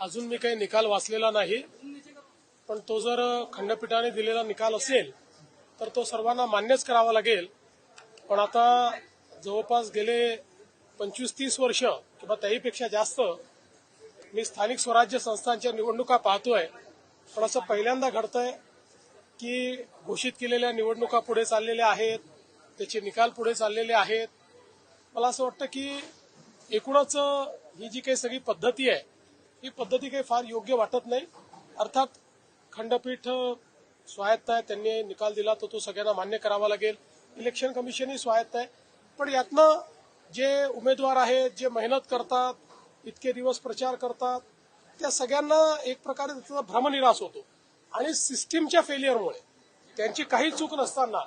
अजून मी काही निकाल वाचलेला नाही, पण तो जर खंडपीठाने दिलेला निकाल असेल तर तो सर्वांना मान्यच करावा लागेल। पण आता जवळपास गेले 25-30 वर्ष किंवा त्याहीपेक्षा जास्त मी स्थानिक स्वराज्य संस्थांच्या निवडणुका पाहतोय, पण असं पहिल्यांदा घडतंय की घोषित केलेल्या निवडणुका पुढे चाललेल्या आहेत, त्याचे निकाल पुढे चाललेले आहेत। मला असं वाटतं की एकूणच ही जी काही सगळी पद्धती आहे ही पद्धती काही फार योग्य वाटत नाही। अर्थात खंडपीठ स्वायत्त आहे, त्यांनी निकाल दिला तो सगळ्यांना मान्य करावा लागेल। इलेक्शन कमिशनही स्वायत्त आहे, पण यातनं जे उमेदवार आहेत, जे मेहनत करतात, इतके दिवस प्रचार करतात, त्या सगळ्यांना एक प्रकारे त्याचा भ्रमनिरास होतो आणि सिस्टीमच्या फेलियरमुळे त्यांची काही चूक नसताना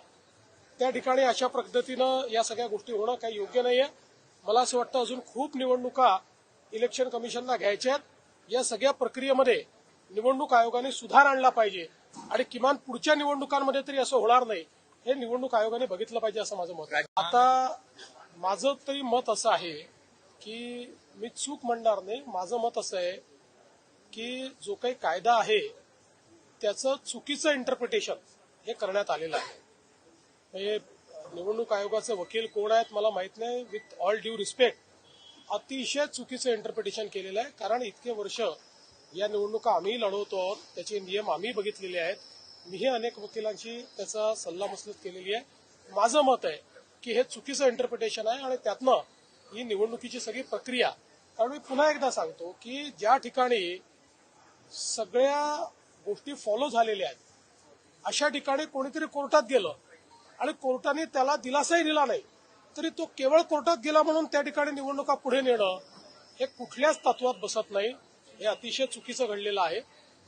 त्या ठिकाणी अशा पद्धतीनं या सगळ्या गोष्टी होणं काही योग्य नाहीये। मला असं वाटतं अजून खूप निवडणुका इलेक्शन कमिशनला घ्यायच्या आहेत। या सगळ्या प्रक्रियेमध्ये निवडणूक आयोगाने सुधार आणला पाहिजे आणि किमान पुढच्या निवडणुकांमध्ये तरी असं होणार नाही हे निवडणूक आयोगाने बघितलं पाहिजे असं माझं मत आहे। आता माझं तरी मत असं आहे की मी चूक म्हणणार नाही, माझं मत असं आहे की जो काही कायदा आहे त्याचं चुकीचं इंटरप्रिटेशन हे करण्यात आलेलं आहे। म्हणजे निवडणूक आयोगाचे वकील कोण आहेत मला माहित नाही, विथ ऑल ड्यू रिस्पेक्ट अतिशय चुकीचं इंटरप्रिटेशन केलेलं आहे। कारण इतके वर्ष या निवडणुका आम्ही लढवतो आहोत, त्याचे नियम आम्ही बघितलेले आहेत, मीही अनेक वकिलांची त्याचा सल्लामसलत केलेली आहे। माझं मत आहे की हे चुकीचं इंटरप्रिटेशन आहे आणि त्यातनं ही निवडणुकीची सगळी प्रक्रिया, कारण मी पुन्हा एकदा सांगतो की ज्या ठिकाणी सगळ्या गोष्टी फॉलो झालेल्या आहेत अशा ठिकाणी कोणीतरी कोर्टात गेलं आणि कोर्टाने त्याला दिलासाही दिला नाही तरी तो केवळ कोर्टात गेला म्हणून त्या ठिकाणी निवडणुका पुढे नेणं हे कुठल्याच तत्वात बसत नाही। हे अतिशय चुकीचं घडलेलं आहे।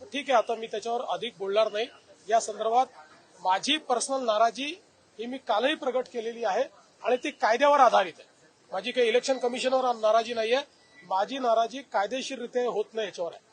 ठीक आहे, आता मी त्याच्यावर अधिक बोलणार नाही। या संदर्भात माझी पर्सनल नाराजी ही मी कालही प्रगट केलेली आहे आणि ती कायद्यावर आधारित आहे। माझी काही इलेक्शन कमिशनवर नाराजी नाहीये, माझी नाराजी कायदेशीररित्या होत नाही याच्यावर आहे।